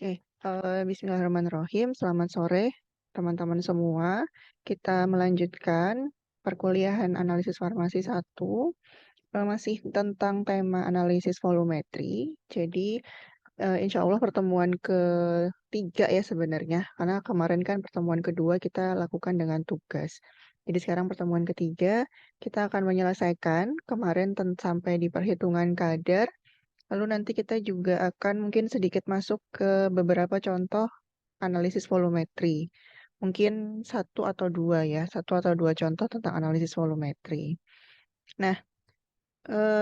Oke, bismillahirrahmanirrahim. Selamat sore, teman-teman semua. Kita melanjutkan perkuliahan analisis farmasi 1, masih tentang tema analisis volumetri. Jadi, insya Allah pertemuan ketiga ya sebenarnya, karena kemarin kan pertemuan kedua kita lakukan dengan tugas. Jadi sekarang pertemuan ketiga, kita akan menyelesaikan kemarin sampai di perhitungan kadar. Lalu nanti kita juga akan mungkin sedikit masuk ke beberapa contoh analisis volumetri. Mungkin satu atau dua contoh tentang analisis volumetri. Nah,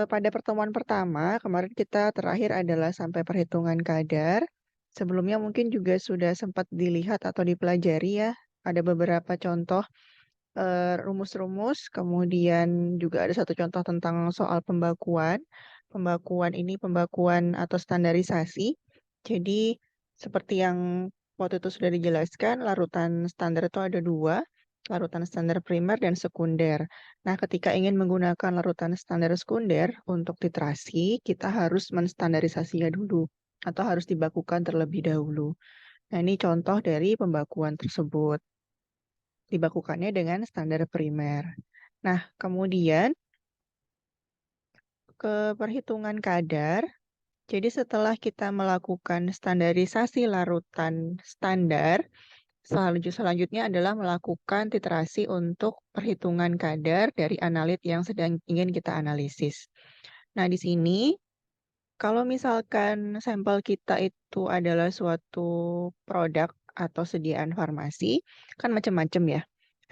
pada pertemuan pertama, kemarin kita terakhir adalah sampai perhitungan kadar. Sebelumnya mungkin juga sudah sempat dilihat atau dipelajari ya, ada beberapa contoh rumus-rumus, kemudian juga ada satu contoh tentang soal pembakuan. Pembakuan ini pembakuan atau standarisasi. Jadi seperti yang waktu itu sudah dijelaskan, larutan standar itu ada dua, larutan standar primer dan sekunder. Nah, ketika ingin menggunakan larutan standar sekunder untuk titrasi, kita harus menstandarisasinya dulu atau harus dibakukan terlebih dahulu. Nah, ini contoh dari pembakuan tersebut dibakukannya dengan standar primer. Nah, kemudian ke perhitungan kadar. Jadi setelah kita melakukan standarisasi larutan standar, selanjutnya adalah melakukan titrasi untuk perhitungan kadar dari analit yang sedang ingin kita analisis. Nah, di sini kalau misalkan sampel kita itu adalah suatu produk atau sediaan farmasi, kan macam-macam ya.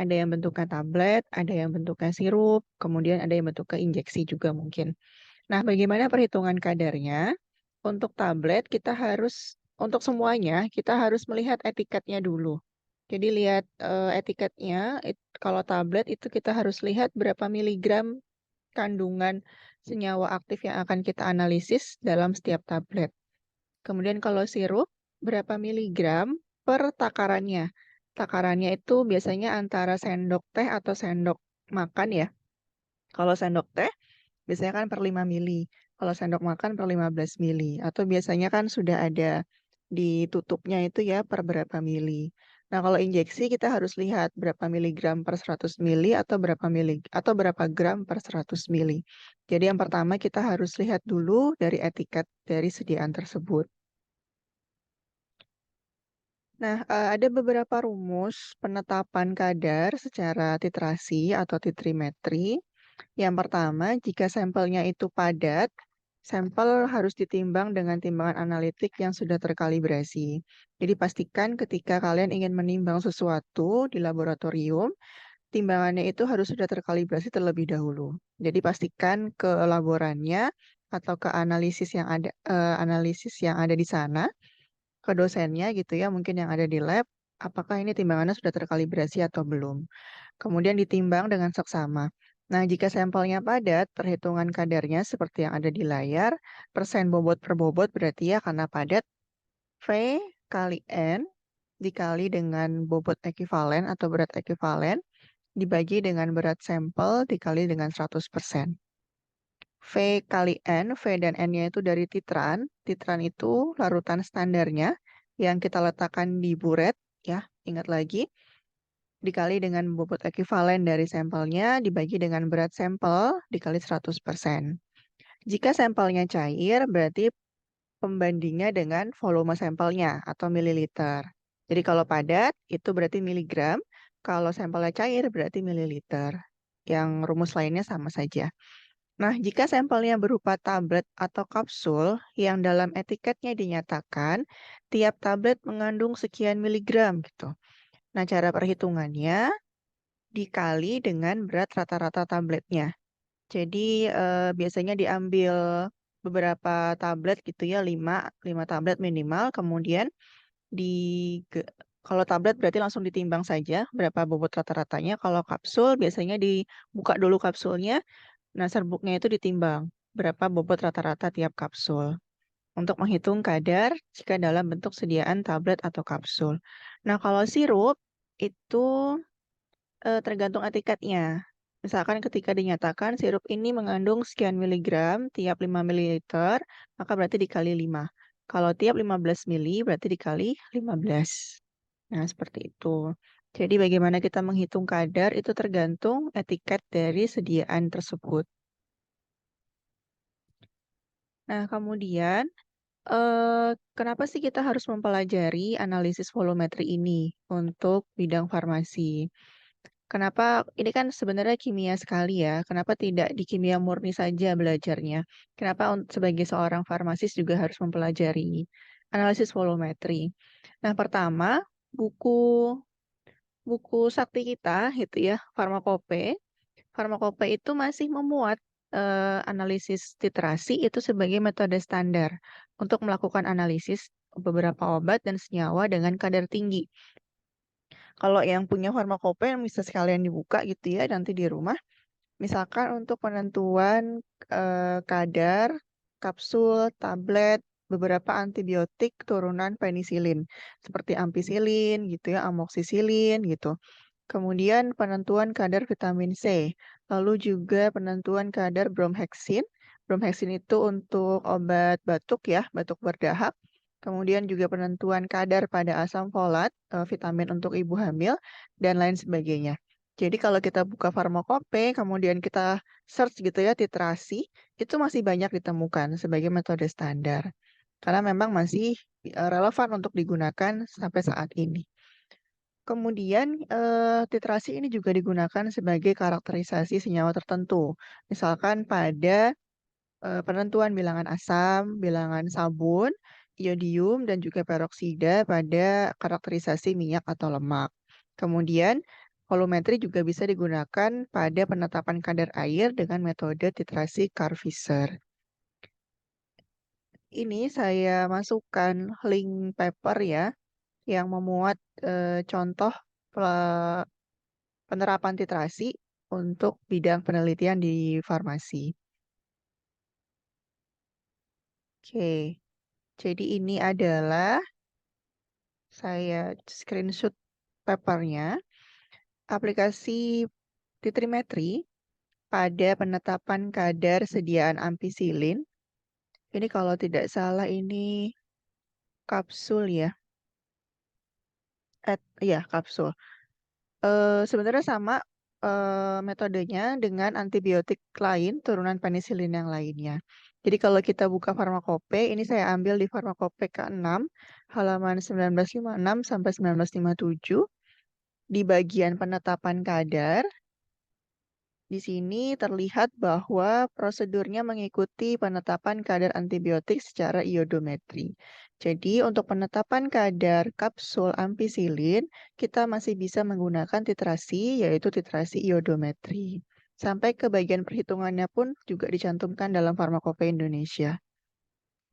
Ada yang bentuknya tablet, ada yang bentuknya sirup, kemudian ada yang bentuknya injeksi juga mungkin. Nah, bagaimana perhitungan kadarnya? Untuk tablet kita harus, untuk semuanya kita harus melihat etiketnya dulu. Jadi lihat etiketnya, kalau tablet itu kita harus lihat berapa miligram kandungan senyawa aktif yang akan kita analisis dalam setiap tablet. Kemudian kalau sirup, berapa miligram per takarannya. Takarannya itu biasanya antara sendok teh atau sendok makan ya. Kalau sendok teh, biasanya kan per 5 mili. Kalau sendok makan per 15 mili. Atau biasanya kan sudah ada ditutupnya itu ya per berapa mili. Nah, kalau injeksi kita harus lihat berapa miligram per 100 mili atau berapa gram per 100 mili. Jadi yang pertama kita harus lihat dulu dari etiket dari sediaan tersebut. Nah, ada beberapa rumus penetapan kadar secara titrasi atau titrimetri. Yang pertama, jika sampelnya itu padat, sampel harus ditimbang dengan timbangan analitik yang sudah terkalibrasi. Jadi pastikan ketika kalian ingin menimbang sesuatu di laboratorium, timbangannya itu harus sudah terkalibrasi terlebih dahulu. Jadi pastikan ke laborannya atau ke analisis yang ada di sana, ke dosennya gitu ya, mungkin yang ada di lab, apakah ini timbangannya sudah terkalibrasi atau belum. Kemudian ditimbang dengan seksama. Nah, jika sampelnya padat, perhitungan kadarnya seperti yang ada di layar, persen bobot per bobot berarti ya karena padat, V kali N dikali dengan bobot ekivalen atau berat ekivalen, dibagi dengan berat sampel dikali dengan 100%. V kali N, V dan N-nya itu dari titran. Titran itu larutan standarnya yang kita letakkan di buret, ya, ingat lagi dikali dengan bobot ekivalen dari sampelnya dibagi dengan berat sampel dikali 100%. Jika sampelnya cair, berarti pembandingnya dengan volume sampelnya atau mililiter. Jadi kalau padat, itu berarti miligram. Kalau sampelnya cair, berarti mililiter. Yang rumus lainnya sama saja. Nah, jika sampelnya berupa tablet atau kapsul yang dalam etiketnya dinyatakan tiap tablet mengandung sekian miligram gitu. Nah, cara perhitungannya dikali dengan berat rata-rata tabletnya. Jadi biasanya diambil beberapa tablet gitu ya, 5 tablet minimal, kemudian di kalau tablet berarti langsung ditimbang saja berapa bobot rata-ratanya. Kalau kapsul biasanya dibuka dulu kapsulnya, nah serbuknya itu ditimbang berapa bobot rata-rata tiap kapsul untuk menghitung kadar jika dalam bentuk sediaan tablet atau kapsul. Nah, kalau sirup itu tergantung etiketnya. Misalkan ketika dinyatakan sirup ini mengandung sekian miligram tiap 5 mililiter, maka berarti dikali 5. Kalau tiap 15 mili berarti dikali 15. Nah, seperti itu. Jadi bagaimana kita menghitung kadar itu tergantung etiket dari sediaan tersebut. Nah, kemudian kenapa sih kita harus mempelajari analisis volumetri ini untuk bidang farmasi? Kenapa ini kan sebenarnya kimia sekali ya, kenapa tidak di kimia murni saja belajarnya? Kenapa sebagai seorang farmasis juga harus mempelajari analisis volumetri? Nah, pertama, buku buku sakti kita gitu ya, Farmakope. Farmakope itu masih memuat analisis titrasi itu sebagai metode standar untuk melakukan analisis beberapa obat dan senyawa dengan kadar tinggi. Kalau yang punya farmakope yang bisa sekalian dibuka gitu ya nanti di rumah, misalkan untuk penentuan kadar kapsul, tablet, beberapa antibiotik turunan penisilin seperti ampicillin gitu ya, amoxicillin gitu. Kemudian penentuan kadar vitamin C, lalu juga penentuan kadar bromheksin. Bromheksin itu untuk obat batuk ya, batuk berdahak. Kemudian juga penentuan kadar pada asam folat, vitamin untuk ibu hamil, dan lain sebagainya. Jadi kalau kita buka farmakope, kemudian kita search gitu ya, titrasi, itu masih banyak ditemukan sebagai metode standar. Karena memang masih relevan untuk digunakan sampai saat ini. Kemudian titrasi ini juga digunakan sebagai karakterisasi senyawa tertentu. Misalkan pada penentuan bilangan asam, bilangan sabun, iodium, dan juga peroksida pada karakterisasi minyak atau lemak. Kemudian volumetri juga bisa digunakan pada penetapan kadar air dengan metode titrasi Carvisser. Ini saya masukkan link paper ya yang memuat contoh penerapan titrasi untuk bidang penelitian di farmasi. Oke, jadi ini adalah saya screenshot papernya, aplikasi titrimetri pada penetapan kadar sediaan ampicillin. Ini kalau tidak salah ini kapsul ya. Iya, kapsul. Sebenarnya sama metodenya dengan antibiotik lain, turunan penisilin yang lainnya. Jadi kalau kita buka farmakope, ini saya ambil di farmakope ke-6, halaman 1956 sampai 1957, di bagian penetapan kadar. Di sini terlihat bahwa prosedurnya mengikuti penetapan kadar antibiotik secara iodometri. Jadi, untuk penetapan kadar kapsul ampicillin, kita masih bisa menggunakan titrasi, yaitu titrasi iodometri. Sampai ke bagian perhitungannya pun juga dicantumkan dalam Farmakope Indonesia.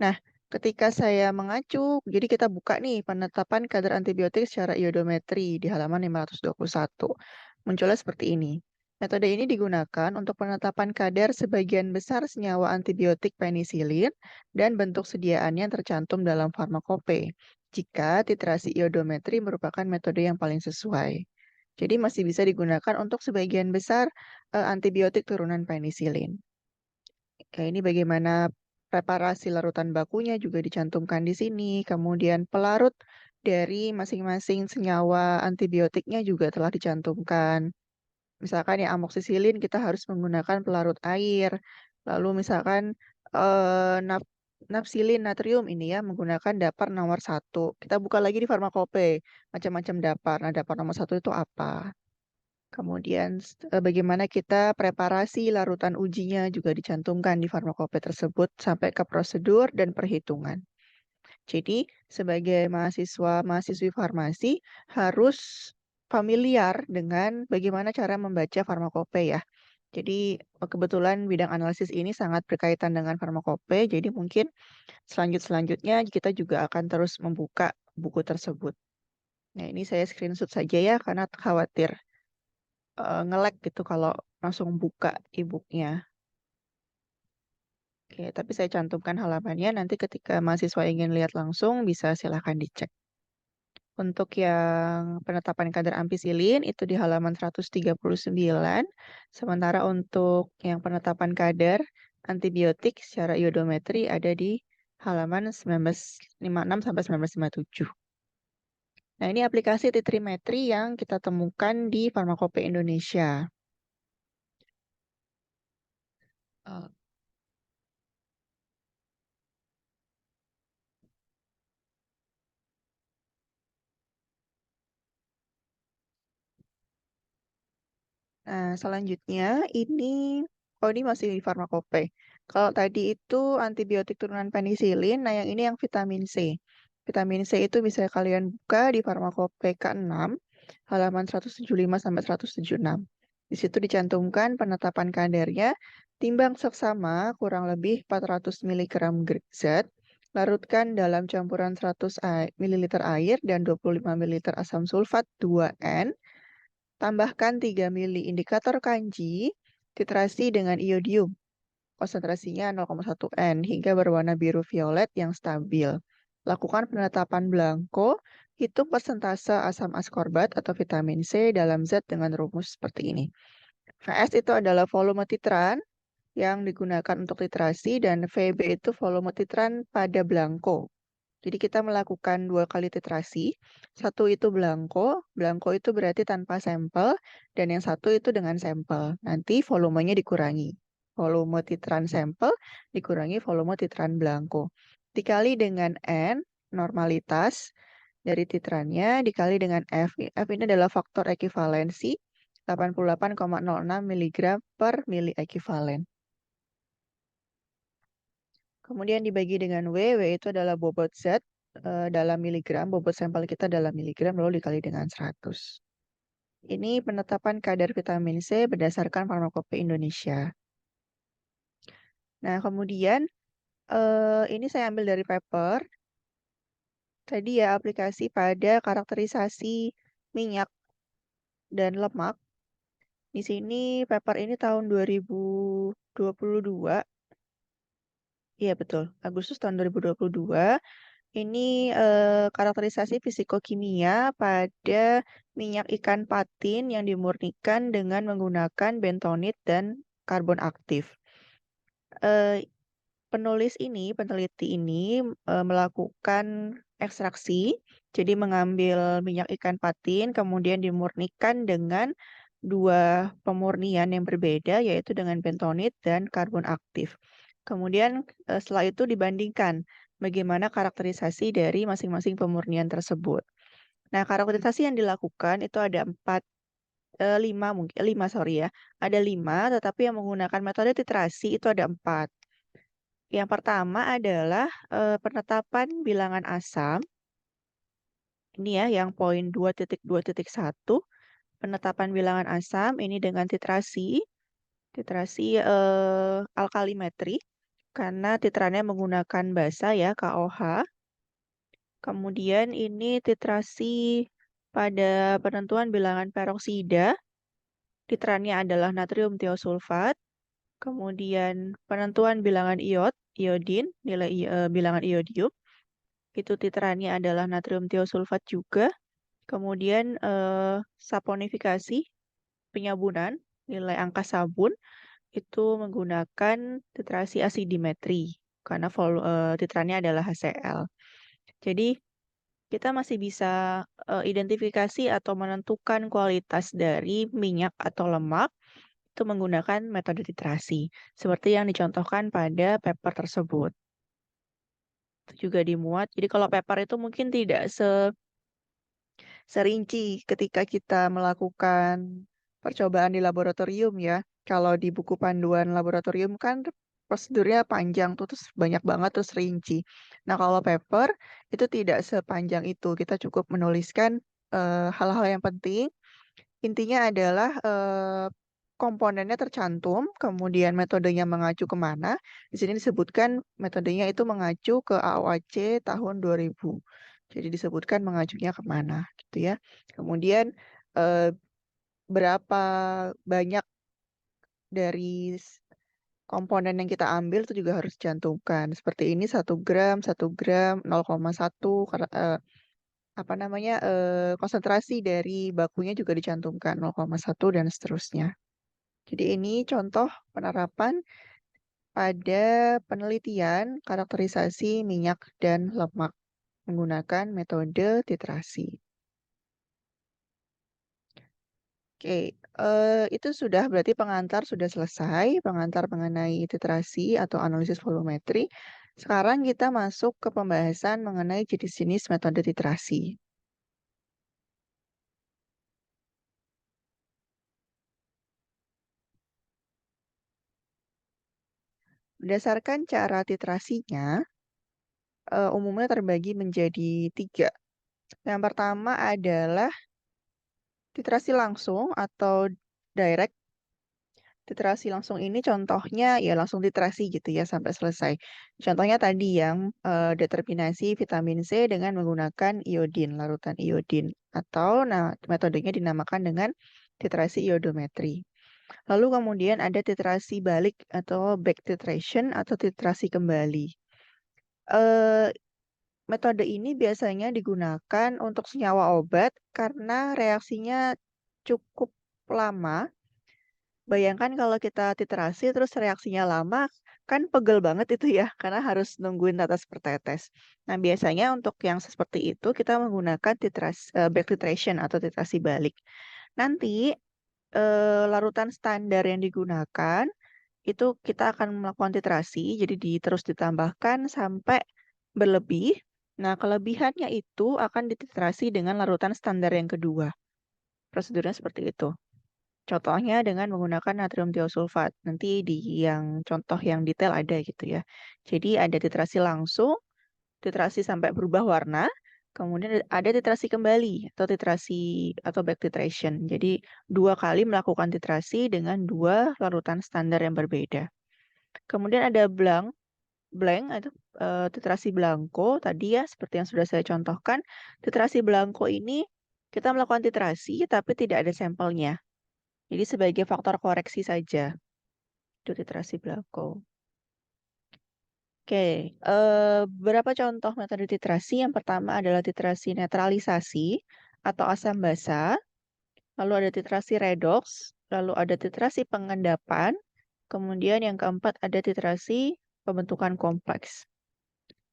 Nah, ketika saya mengacu, jadi kita buka nih penetapan kadar antibiotik secara iodometri di halaman 521. Munculnya seperti ini. Metode ini digunakan untuk penetapan kadar sebagian besar senyawa antibiotik penisilin dan bentuk sediaannya tercantum dalam farmakope. Jika titrasi iodometri merupakan metode yang paling sesuai. Jadi masih bisa digunakan untuk sebagian besar antibiotik turunan penisilin. Ini bagaimana preparasi larutan bakunya juga dicantumkan di sini. Kemudian pelarut dari masing-masing senyawa antibiotiknya juga telah dicantumkan. Misalkan ya amoxicillin kita harus menggunakan pelarut air. Lalu misalkan napsilin natrium ini ya menggunakan dapar nomor 1. Kita buka lagi di farmakope, macam-macam dapar. Nah, dapar nomor 1 itu apa? Kemudian bagaimana kita preparasi larutan ujinya juga dicantumkan di farmakope tersebut sampai ke prosedur dan perhitungan. Jadi sebagai mahasiswa-mahasiswi farmasi harus familiar dengan bagaimana cara membaca farmakope ya. Jadi kebetulan bidang analisis ini sangat berkaitan dengan farmakope, jadi mungkin selanjutnya kita juga akan terus membuka buku tersebut. Nah, ini saya screenshot saja ya karena khawatir nge-lag gitu kalau langsung buka e-booknya. Oke, tapi saya cantumkan halamannya. Nanti ketika mahasiswa ingin lihat langsung, bisa silahkan dicek. Untuk yang penetapan kadar ampicillin itu di halaman 139. Sementara untuk yang penetapan kadar antibiotik secara iodometri ada di halaman 1956 sampai 1957. Nah, ini aplikasi titrimetri yang kita temukan di Farmakope Indonesia. Eh, Nah, selanjutnya ini masih di Farmakope. Kalau tadi itu antibiotik turunan penisilin, nah yang ini yang vitamin C. Vitamin C itu bisa kalian buka di Farmakope K6, halaman 175 sampai 176. Di situ dicantumkan penetapan kadarnya, timbang seksama kurang lebih 400 mg zat, larutkan dalam campuran 100 ml air dan 25 ml asam sulfat 2N. Tambahkan 3 mili indikator kanji, titrasi dengan iodium. Konsentrasinya 0,1 N hingga berwarna biru violet yang stabil. Lakukan penetapan blanko, hitung persentase asam askorbat atau vitamin C dalam zat dengan rumus seperti ini. VS itu adalah volume titran yang digunakan untuk titrasi dan VB itu volume titran pada blanko. Jadi kita melakukan 2 kali titrasi, satu itu blanko, blanko itu berarti tanpa sampel, dan yang satu itu dengan sampel. Nanti volumenya dikurangi. Volume titran sampel dikurangi volume titran blanko. Dikali dengan N, normalitas dari titrannya, dikali dengan F. F ini adalah faktor ekivalensi, 88,06 mg per mili ekivalen. Kemudian dibagi dengan W itu adalah bobot zat dalam miligram, bobot sampel kita dalam miligram, lalu dikali dengan 100. Ini penetapan kadar vitamin C berdasarkan Farmakope Indonesia. Nah, kemudian ini saya ambil dari paper. Tadi ya aplikasi pada karakterisasi minyak dan lemak. Di sini paper ini tahun 2022. Iya betul, Agustus tahun 2022. Ini karakterisasi fisikokimia pada minyak ikan patin yang dimurnikan dengan menggunakan bentonit dan karbon aktif. Eh, peneliti ini melakukan ekstraksi, jadi mengambil minyak ikan patin, kemudian dimurnikan dengan 2 pemurnian yang berbeda, yaitu dengan bentonit dan karbon aktif. Kemudian setelah itu dibandingkan bagaimana karakterisasi dari masing-masing pemurnian tersebut. Nah, karakterisasi yang dilakukan itu ada 5 sorry ya, ada 5, tetapi yang menggunakan metode titrasi itu ada 4. Yang pertama adalah penetapan bilangan asam. Ini ya, yang poin 2.2.1. Penetapan bilangan asam ini dengan titrasi alkalimetri, karena titrannya menggunakan basa ya, KOH. Kemudian ini titrasi pada penentuan bilangan peroksida, titrannya adalah natrium tiosulfat. Kemudian penentuan bilangan iodin, nilai bilangan iodium. Itu titrannya adalah natrium tiosulfat juga. Kemudian saponifikasi, penyabunan, nilai angka sabun itu menggunakan titrasi asidimetri karena titrannya adalah HCl. Jadi kita masih bisa identifikasi atau menentukan kualitas dari minyak atau lemak itu menggunakan metode titrasi seperti yang dicontohkan pada paper tersebut. Itu juga dimuat. Jadi kalau paper itu mungkin tidak serinci ketika kita melakukan percobaan di laboratorium ya. Kalau di buku panduan laboratorium kan prosedurnya panjang tuh, terus banyak banget, terus rinci. Nah, kalau paper itu tidak sepanjang itu. Kita cukup menuliskan hal-hal yang penting. Intinya adalah komponennya tercantum, kemudian metodenya mengacu kemana. Di sini disebutkan metodenya itu mengacu ke AOAC tahun 2000. Jadi disebutkan mengacunya kemana gitu ya. Kemudian eh, berapa banyak dari komponen yang kita ambil itu juga harus dicantumkan. Seperti ini 1 gram, 1 gram, 0,1, apa namanya, konsentrasi dari bakunya juga dicantumkan 0,1 dan seterusnya. Jadi ini contoh penerapan pada penelitian karakterisasi minyak dan lemak menggunakan metode titrasi. Oke, itu sudah berarti pengantar sudah selesai, pengantar mengenai titrasi atau analisis volumetri. Sekarang kita masuk ke pembahasan mengenai jenis-jenis metode titrasi. Berdasarkan cara titrasinya, umumnya terbagi menjadi 3. Yang pertama adalah titrasi langsung atau direct. Titrasi langsung ini contohnya ya langsung titrasi gitu ya sampai selesai. Contohnya tadi yang determinasi vitamin C dengan menggunakan iodin, larutan iodin. Atau metodenya dinamakan dengan titrasi iodometri. Lalu kemudian ada titrasi balik atau back titration atau titrasi kembali. Eh, Metode ini biasanya digunakan untuk senyawa obat karena reaksinya cukup lama. Bayangkan kalau kita titrasi terus reaksinya lama, kan pegel banget itu ya, karena harus nungguin tetes per tetes. Nah, biasanya untuk yang seperti itu kita menggunakan back titration atau titrasi balik. Nanti larutan standar yang digunakan itu kita akan melakukan titrasi, jadi terus ditambahkan sampai berlebih. Nah, kelebihannya itu akan dititrasi dengan larutan standar yang kedua. Prosedurnya seperti itu. Contohnya dengan menggunakan natrium tiosulfat. Nanti di yang contoh yang detail ada gitu ya. Jadi ada titrasi langsung, titrasi sampai berubah warna, kemudian ada titrasi kembali atau titrasi atau back titration. Jadi 2 kali melakukan titrasi dengan 2 larutan standar yang berbeda. Kemudian ada blank atau titrasi blanko tadi ya seperti yang sudah saya contohkan. Titrasi blanko ini kita melakukan titrasi tapi tidak ada sampelnya. Jadi sebagai faktor koreksi saja. Itu titrasi blanko. Oke, beberapa contoh metode titrasi. Yang pertama adalah titrasi netralisasi atau asam basa. Lalu ada titrasi redox. Lalu ada titrasi pengendapan. Kemudian yang keempat ada titrasi pembentukan kompleks.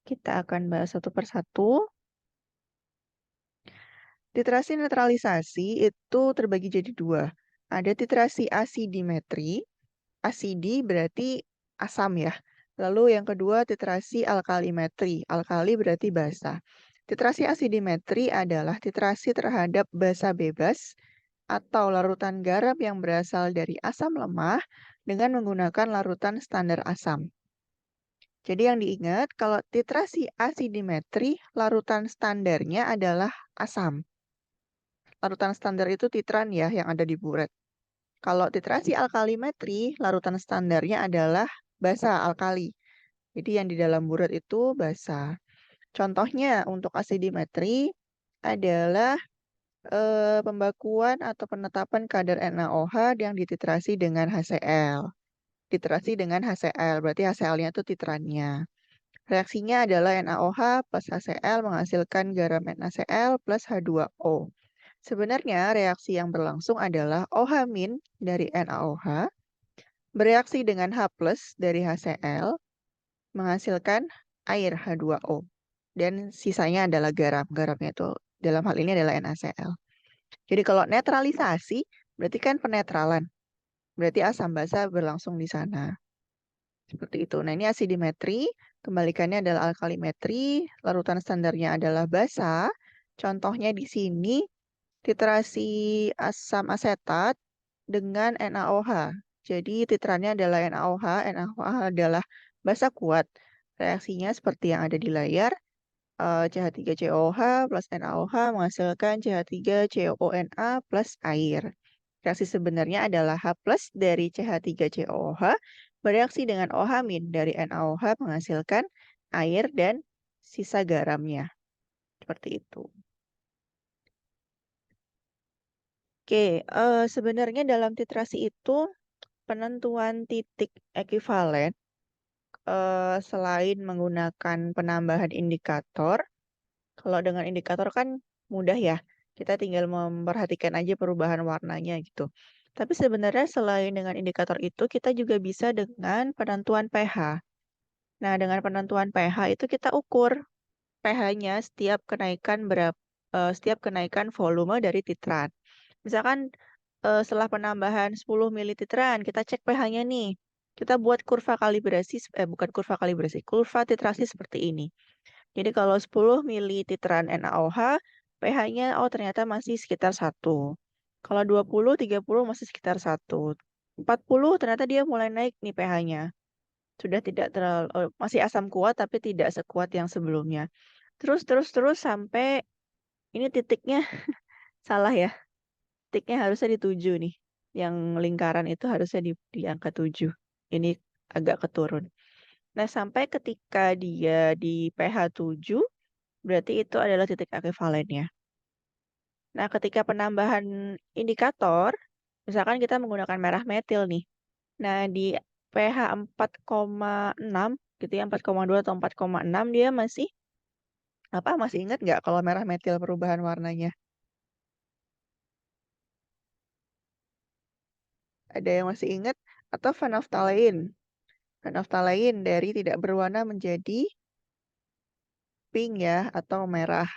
Kita akan bahas satu persatu. Titrasi netralisasi itu terbagi jadi 2. Ada titrasi asidimetri. Asidi berarti asam ya. Lalu yang kedua titrasi alkalimetri. Alkali berarti basa. Titrasi asidimetri adalah titrasi terhadap basa bebas atau larutan garam yang berasal dari asam lemah dengan menggunakan larutan standar asam. Jadi yang diingat kalau titrasi asidimetri larutan standarnya adalah asam. Larutan standar itu titran ya yang ada di buret. Kalau titrasi alkalimetri, larutan standarnya adalah basa alkali. Jadi yang di dalam burat itu basa. Contohnya untuk asidimetri adalah pembakuan atau penetapan kadar NaOH yang dititrasi dengan HCl. Titrasi dengan HCl, berarti HCl-nya itu titrannya. Reaksinya adalah NaOH plus HCl menghasilkan garam NaCl plus H2O. Sebenarnya reaksi yang berlangsung adalah OH- dari NaOH bereaksi dengan H+ dari HCl menghasilkan air H2O. Dan sisanya adalah garam. Garamnya itu dalam hal ini adalah NaCl. Jadi kalau netralisasi berarti kan penetralan. Berarti asam basa berlangsung di sana. Seperti itu. Nah, ini asidimetri. Kembalikannya adalah alkalimetri. Larutan standarnya adalah basa. Contohnya di sini titrasi asam asetat dengan NaOH. Jadi titrannya adalah NaOH. NaOH adalah basa kuat. Reaksinya seperti yang ada di layar. CH3COH plus NaOH menghasilkan CH3CONA plus air. Reaksi sebenarnya adalah H+ dari CH3COH bereaksi dengan OH- dari NaOH menghasilkan air dan sisa garamnya. Seperti itu. Oke, sebenarnya dalam titrasi itu penentuan titik ekuivalen selain menggunakan penambahan indikator, kalau dengan indikator kan mudah ya, kita tinggal memperhatikan aja perubahan warnanya gitu. Tapi sebenarnya selain dengan indikator itu, kita juga bisa dengan penentuan pH. Nah, dengan penentuan pH itu kita ukur pH-nya setiap kenaikan volume dari titrat. Misalkan setelah penambahan 10 ml titran, kita cek pH-nya nih. Kita buat bukan kurva kalibrasi, kurva titrasi seperti ini. Jadi kalau 10 mili titran NaOH, pH-nya ternyata masih sekitar 1. Kalau 20, 30 masih sekitar 1. 40 ternyata dia mulai naik nih pH-nya. Sudah tidak terlalu masih asam kuat tapi tidak sekuat yang sebelumnya. Terus terus terus sampai ini titiknya salah ya. Titiknya harusnya di 7 nih. Yang lingkaran itu harusnya di angka 7. Ini agak keturun. Nah, sampai ketika dia di pH 7, berarti itu adalah titik ekuivalennya. Nah, ketika penambahan indikator, misalkan kita menggunakan merah metil nih. Nah, di pH 4,6 gitu ya, 4,2 atau 4,6 dia masih ingat nggak kalau merah metil perubahan warnanya? Ada yang masih ingat? Atau phenaphthalein? Phenaphthalein dari tidak berwarna menjadi pink ya, atau merah.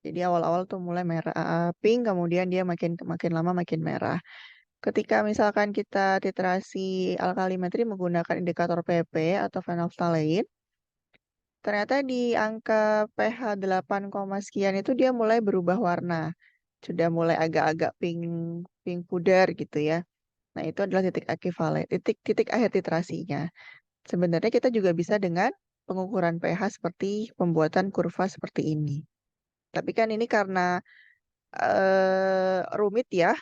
Jadi awal-awal tuh mulai merah, pink, kemudian dia makin makin lama makin merah. Ketika misalkan kita titrasi alkalimetri menggunakan indikator PP atau phenaphthalein, ternyata di angka pH 8, sekian itu dia mulai berubah warna. Sudah mulai agak-agak pink pink pudar gitu ya. Nah, itu adalah titik ekivalen, titik akhir titrasinya. Sebenarnya kita juga bisa dengan pengukuran pH seperti pembuatan kurva seperti ini. Tapi kan ini karena rumit ya,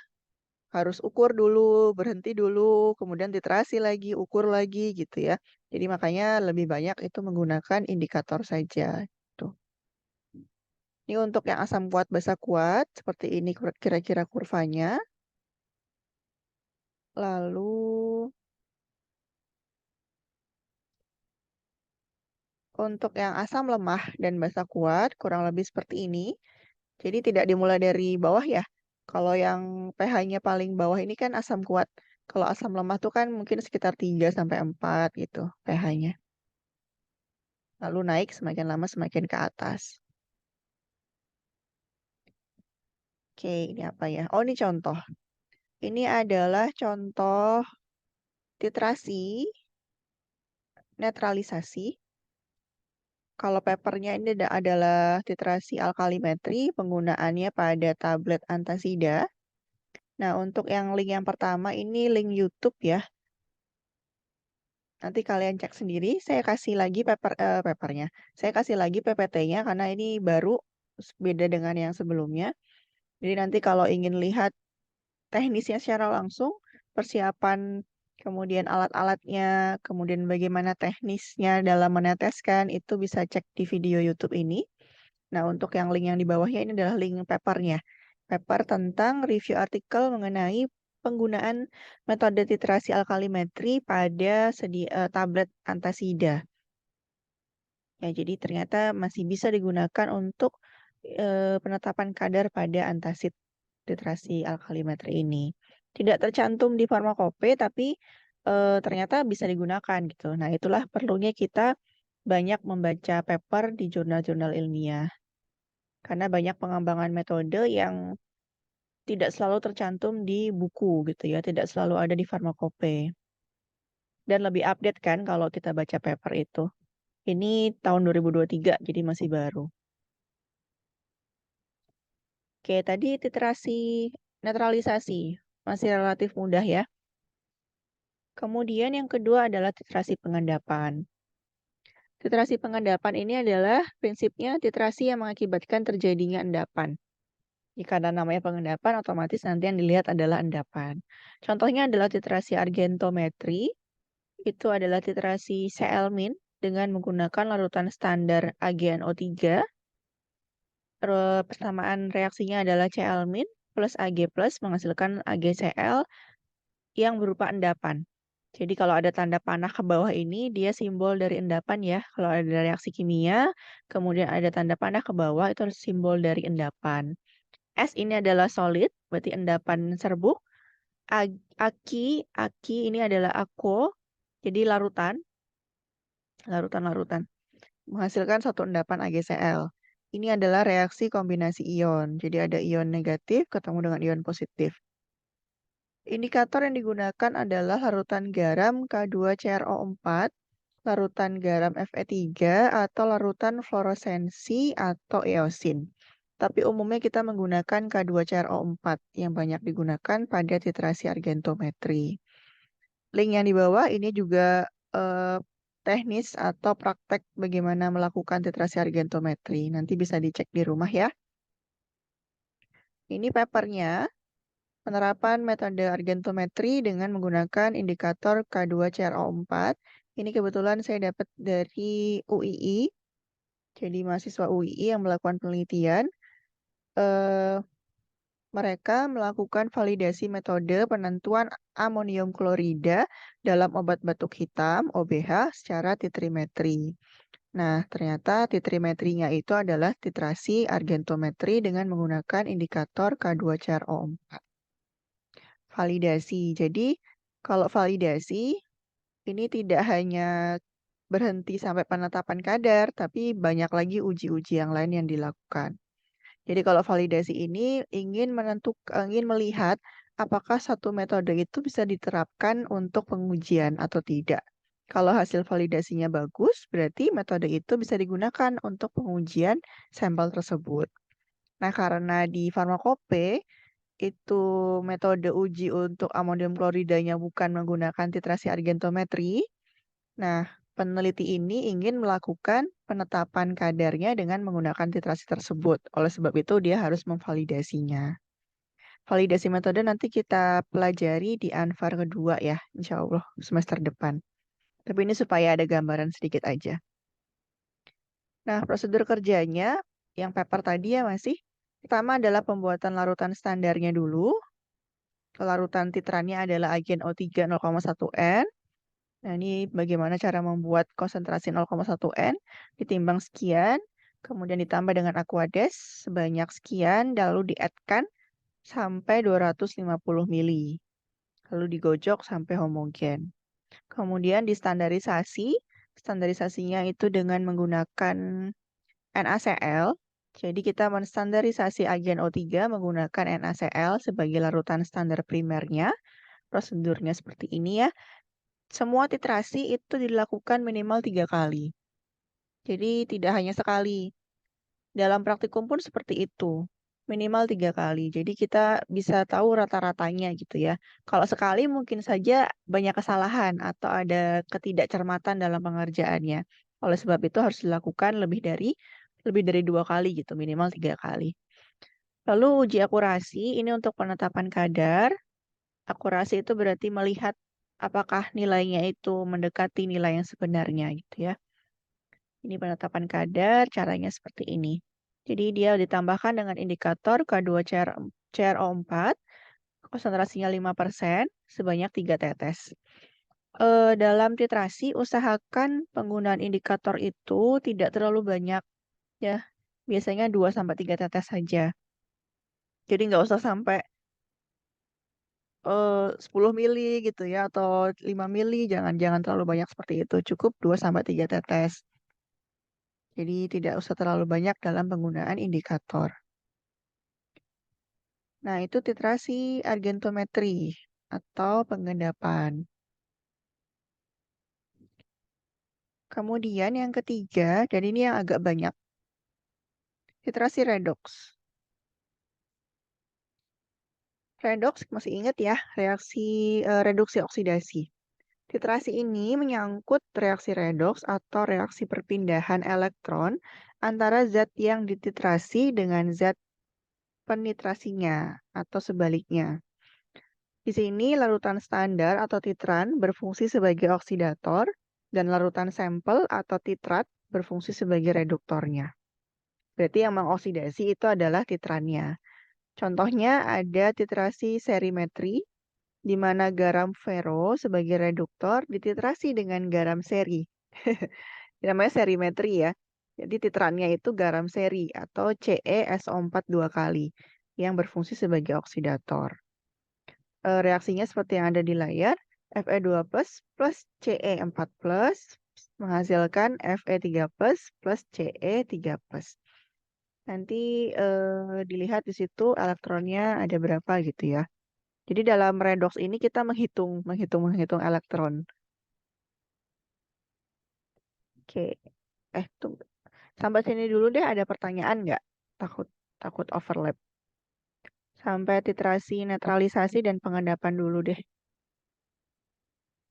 harus ukur dulu, berhenti dulu, kemudian titrasi lagi, ukur lagi gitu ya. Jadi makanya lebih banyak itu menggunakan indikator saja. Tuh. Ini untuk yang asam kuat basa kuat, seperti ini kira-kira kurvanya. Lalu untuk yang asam lemah dan basa kuat, kurang lebih seperti ini. Jadi tidak dimulai dari bawah ya. Kalau yang pH-nya paling bawah ini kan asam kuat. Kalau asam lemah tuh kan mungkin sekitar 3 sampai 4 gitu pH-nya. Lalu naik semakin lama semakin ke atas. Oke, ini apa ya? Oh, ini contoh. Ini adalah contoh titrasi, netralisasi. Kalau papernya ini adalah titrasi alkalimetri, penggunaannya pada tablet antasida. Nah, untuk yang link yang pertama ini link YouTube ya. Nanti kalian cek sendiri. Saya kasih lagi papernya. Saya kasih lagi PPT-nya karena ini baru beda dengan yang sebelumnya. Jadi nanti kalau ingin lihat teknisnya secara langsung, persiapan, kemudian alat-alatnya, kemudian bagaimana teknisnya dalam meneteskan, itu bisa cek di video YouTube ini. Nah, untuk yang link yang di bawahnya ini adalah link papernya. Paper tentang review artikel mengenai penggunaan metode titrasi alkalimetri pada tablet antasida. Ya, jadi ternyata masih bisa digunakan untuk penetapan kadar pada antasid titrasi alkalimetri ini. Tidak tercantum di farmakope, tapi ternyata bisa digunakan gitu. Nah, itulah perlunya kita banyak membaca paper di jurnal-jurnal ilmiah. Karena banyak pengembangan metode yang tidak selalu tercantum di buku gitu ya, tidak selalu ada di farmakope. Dan lebih update kan kalau kita baca paper itu. Ini tahun 2023, jadi masih baru. Oke, tadi titrasi netralisasi. Masih relatif mudah ya. Kemudian yang kedua adalah titrasi pengendapan. Titrasi pengendapan ini adalah prinsipnya titrasi yang mengakibatkan terjadinya endapan. Karena namanya pengendapan, otomatis nanti yang dilihat adalah endapan. Contohnya adalah titrasi argentometri. Itu adalah titrasi Cl- dengan menggunakan larutan standar AgNO3. Persamaan reaksinya adalah Cl- plus Ag plus menghasilkan AgCl yang berupa endapan. Jadi kalau ada tanda panah ke bawah ini, dia simbol dari endapan ya. Kalau ada reaksi kimia, kemudian ada tanda panah ke bawah, itu harus simbol dari endapan. S ini adalah solid, berarti endapan serbuk. Aki ini adalah ako, jadi larutan, menghasilkan satu endapan AgCl. Ini adalah reaksi kombinasi ion, jadi ada ion negatif ketemu dengan ion positif. Indikator yang digunakan adalah larutan garam K2CrO4, larutan garam Fe3, atau larutan fluoresensi atau eosin. Tapi umumnya kita menggunakan K2CrO4 yang banyak digunakan pada titrasi argentometri. Link yang di bawah ini juga teknis atau praktek bagaimana melakukan titrasi argentometri. Nanti bisa dicek di rumah ya. Ini papernya, penerapan metode argentometri dengan menggunakan indikator K2CrO4. Ini kebetulan saya dapat dari UII, jadi mahasiswa UII yang melakukan penelitian. Mereka melakukan validasi metode penentuan amonium klorida dalam obat batuk hitam (OBH) secara titrimetri. Nah, ternyata titrimetrinya itu adalah titrasi argentometri dengan menggunakan indikator K2CrO4. Validasi. Jadi, kalau validasi, ini tidak hanya berhenti sampai penetapan kadar, tapi banyak lagi uji-uji yang lain yang dilakukan. Jadi kalau validasi ini ingin melihat apakah satu metode itu bisa diterapkan untuk pengujian atau tidak. Kalau hasil validasinya bagus, berarti metode itu bisa digunakan untuk pengujian sampel tersebut. Nah, karena di farmakope itu metode uji untuk amonium kloridanya bukan menggunakan titrasi argentometri. Nah, peneliti ini ingin melakukan penetapan kadarnya dengan menggunakan titrasi tersebut. Oleh sebab itu, dia harus memvalidasinya. Validasi metode nanti kita pelajari di Anfar kedua ya, insya Allah semester depan. Tapi ini supaya ada gambaran sedikit aja. Nah, prosedur kerjanya yang paper tadi ya masih. Pertama adalah pembuatan larutan standarnya dulu. Larutan titrannya adalah agen O3 0,1 N. Nah, ini bagaimana cara membuat konsentrasi 0,1 N ditimbang sekian, kemudian ditambah dengan Aquades sebanyak sekian, lalu di-add-kan sampai 250 mili. Lalu digojok sampai homogen. Kemudian distandarisasi, standarisasinya itu dengan menggunakan NaCl. Jadi kita menstandarisasi agen O3 menggunakan NaCl sebagai larutan standar primernya. Prosedurnya seperti ini ya. Semua titrasi itu dilakukan minimal 3 kali. Jadi tidak hanya sekali. Dalam praktikum pun seperti itu. Minimal 3 kali. Jadi kita bisa tahu rata-ratanya gitu ya. Kalau sekali mungkin saja banyak kesalahan atau ada ketidakcermatan dalam pengerjaannya. Oleh sebab itu harus dilakukan lebih dari 2 kali gitu, minimal 3 kali. Lalu uji akurasi ini untuk penetapan kadar. Akurasi itu berarti melihat apakah nilainya itu mendekati nilai yang sebenarnya gitu ya. Ini penetapan kadar, caranya seperti ini. Jadi dia ditambahkan dengan indikator K2CrO4, konsentrasinya 5%, sebanyak 3 tetes. Dalam titrasi, usahakan penggunaan indikator itu tidak terlalu banyak ya. Biasanya 2-3 tetes saja. Jadi nggak usah sampai 10 mili gitu ya atau 5 mili, jangan terlalu banyak seperti itu. Cukup 2-3 tetes. Jadi tidak usah terlalu banyak dalam penggunaan indikator. Nah, itu titrasi argentometri atau pengendapan. Kemudian yang ketiga, dan ini yang agak banyak, titrasi redox. Redox masih ingat ya, reduksi oksidasi. Titrasi ini menyangkut reaksi redox atau reaksi perpindahan elektron antara zat yang dititrasi dengan zat penitrasinya atau sebaliknya. Di sini larutan standar atau titran berfungsi sebagai oksidator dan larutan sampel atau titrat berfungsi sebagai reduktornya. Berarti yang mengoksidasi itu adalah titrannya. Contohnya ada titrasi serimetri, di mana garam ferro sebagai reduktor dititrasi dengan garam seri. Namanya serimetri ya. Jadi titrannya itu garam seri atau CeSO4 2 kali yang berfungsi sebagai oksidator. reaksinya seperti yang ada di layar, Fe2 plus Ce4 plus menghasilkan Fe3 plus Ce3 plus. Nanti dilihat di situ elektronnya ada berapa gitu ya. Jadi dalam redox ini kita menghitung elektron. Oke, tunggu. Sampai sini dulu deh, ada pertanyaan nggak? Takut takut overlap. Sampai titrasi, netralisasi, dan pengendapan dulu deh.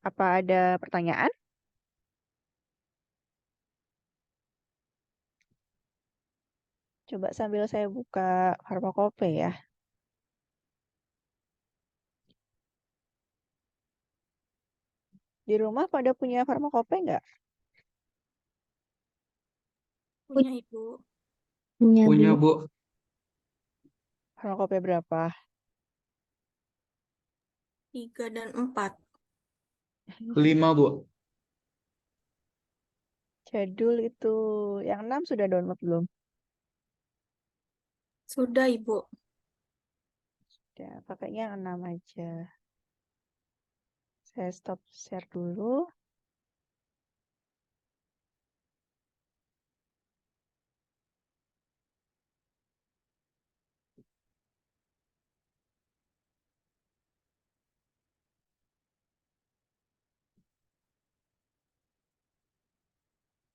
Apa ada pertanyaan? Coba sambil saya buka farmakope ya. Di rumah pada punya farmakope nggak? Punya Ibu. Punya, Bu. Farmakope berapa? 3 dan 4. 5, Bu. Jadul itu. Yang 6 sudah download belum? Sudah Ibu. Ya, pakainya yang 6 aja. Saya stop share dulu.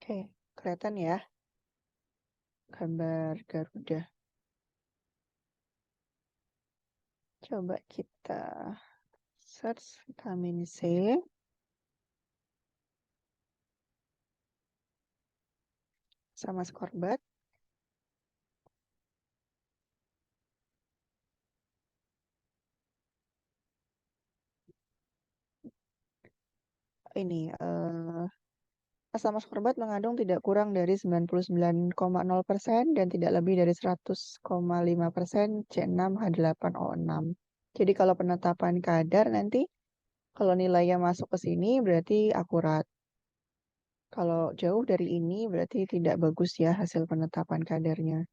Oke, kelihatan ya gambar Garuda. Coba kita search vitamin C. Sama skorbat. Ini asam askorbat mengandung tidak kurang dari 99,0% dan tidak lebih dari 100,5% C6H8O6. Jadi kalau penetapan kadar nanti kalau nilainya masuk ke sini berarti akurat. Kalau jauh dari ini berarti tidak bagus ya hasil penetapan kadarnya.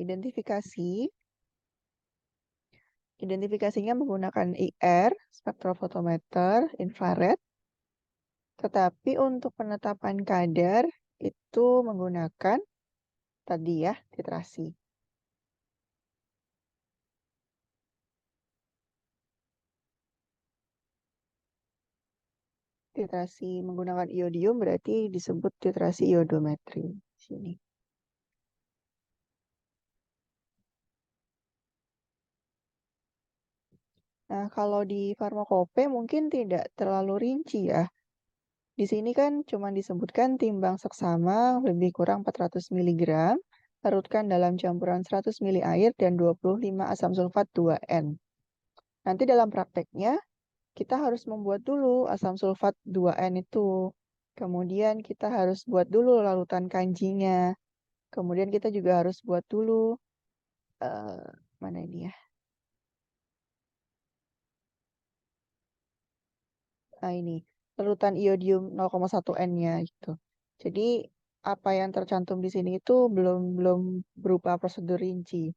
Identifikasi. Identifikasinya menggunakan IR, spektrofotometer, infrared. Tetapi untuk penetapan kadar itu menggunakan tadi ya, titrasi. Titrasi menggunakan iodium berarti disebut titrasi iodometri. Sini. Nah, kalau di farmakope mungkin tidak terlalu rinci ya. Di sini kan cuma disebutkan timbang seksama lebih kurang 400 mg, larutkan dalam campuran 100 ml air dan 25 asam sulfat 2N. Nanti dalam prakteknya, kita harus membuat dulu asam sulfat 2N itu. Kemudian kita harus buat dulu larutan kanjinya. Kemudian kita juga harus buat dulu, mana ini ya? Nah ini, larutan iodium 0,1N-nya gitu. Jadi apa yang tercantum di sini itu belum berupa prosedur rinci.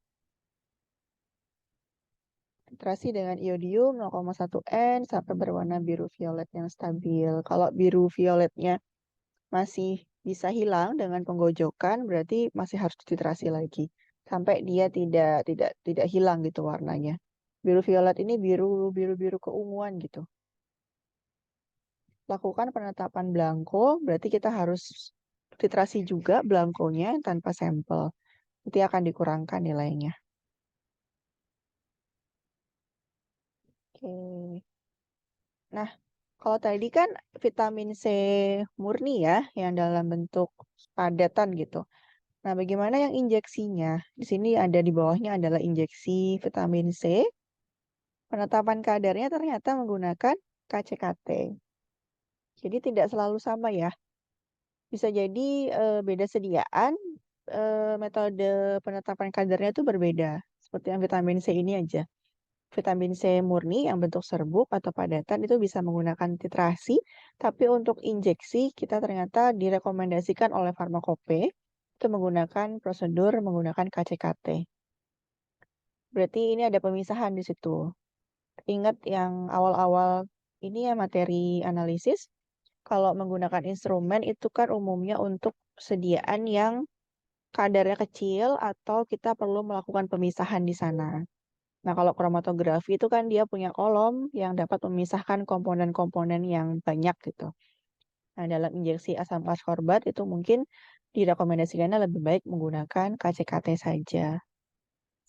Titrasi dengan iodium 0,1N sampai berwarna biru violet yang stabil. Kalau biru violetnya masih bisa hilang dengan penggojokan, berarti masih harus dititrasi lagi sampai dia tidak hilang gitu warnanya. Biru violet ini biru keunguan gitu. Lakukan penetapan blanko, berarti kita harus titrasi juga blankonya tanpa sampel. Nanti akan dikurangkan nilainya. Oke. Nah, kalau tadi kan vitamin C murni ya, yang dalam bentuk padatan gitu. Nah, bagaimana yang injeksinya? Di sini ada di bawahnya adalah injeksi vitamin C. Penetapan kadarnya ternyata menggunakan KCKT. Jadi tidak selalu sama ya. Bisa jadi beda sediaan, metode penetapan kadarnya itu berbeda. Seperti yang vitamin C ini aja. Vitamin C murni yang bentuk serbuk atau padatan itu bisa menggunakan titrasi, tapi untuk injeksi kita ternyata direkomendasikan oleh farmakope itu menggunakan prosedur menggunakan KCKT. Berarti ini ada pemisahan di situ. Ingat yang awal-awal ini ya materi analisis, kalau menggunakan instrumen itu kan umumnya untuk sediaan yang kadarnya kecil atau kita perlu melakukan pemisahan di sana. Nah, kalau kromatografi itu kan dia punya kolom yang dapat memisahkan komponen-komponen yang banyak gitu. Nah, dalam injeksi asam askorbat itu mungkin direkomendasikannya lebih baik menggunakan KCKT saja.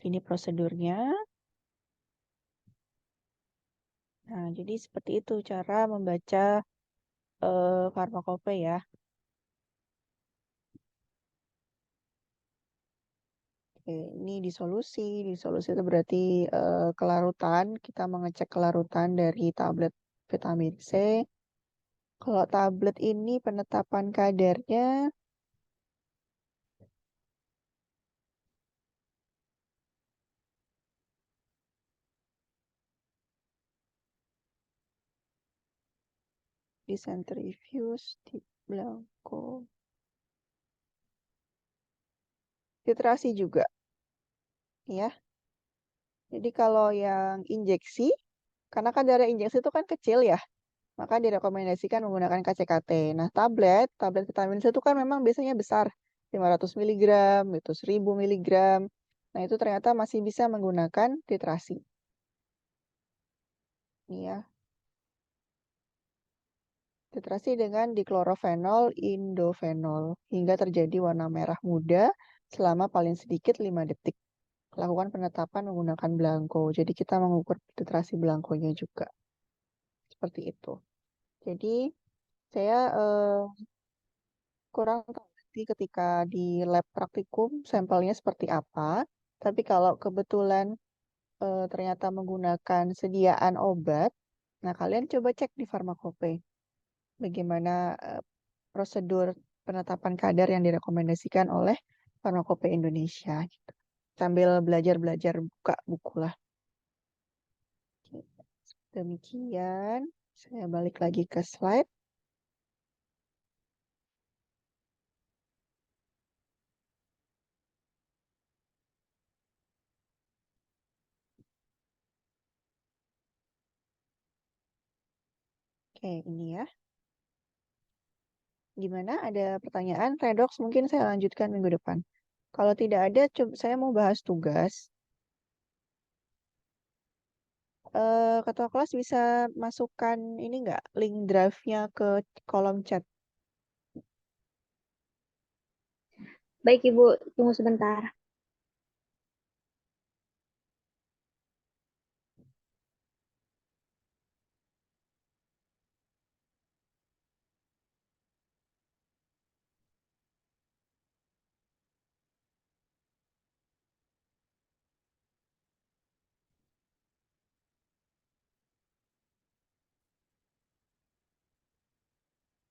Ini prosedurnya. Nah, jadi seperti itu cara membaca farmakope ya. Oke, ini disolusi. Disolusi itu berarti kelarutan. Kita mengecek kelarutan dari tablet vitamin C. Kalau tablet ini penetapan kadarnya di centrifuge di Blanco. Titrasi juga, ya. Jadi kalau yang injeksi, karena kadar injeksi itu kan kecil ya, maka direkomendasikan menggunakan KCKT. Nah, tablet vitamin C itu kan memang biasanya besar, 500 mg, itu 1000 mg. Nah, itu ternyata masih bisa menggunakan titrasi. Ini ya. Titrasi dengan diklorofenol, indofenol, hingga terjadi warna merah muda selama paling sedikit 5 detik. Lakukan penetapan menggunakan Blanco. Jadi kita mengukur titrasi Blanco-nya juga. Seperti itu. Jadi saya kurang tahu nanti ketika di lab praktikum sampelnya seperti apa. Tapi kalau kebetulan ternyata menggunakan sediaan obat, nah kalian coba cek di farmakope bagaimana prosedur penetapan kadar yang direkomendasikan oleh Farmakope Indonesia. Gitu. Sambil belajar-belajar buka buku lah. Demikian, saya balik lagi ke slide. Oke, ini ya. Gimana? Ada pertanyaan? Redox mungkin saya lanjutkan minggu depan. Kalau tidak ada, saya mau bahas tugas. Ketua kelas bisa masukkan ini nggak link drive-nya ke kolom chat. Baik, Ibu. Tunggu sebentar.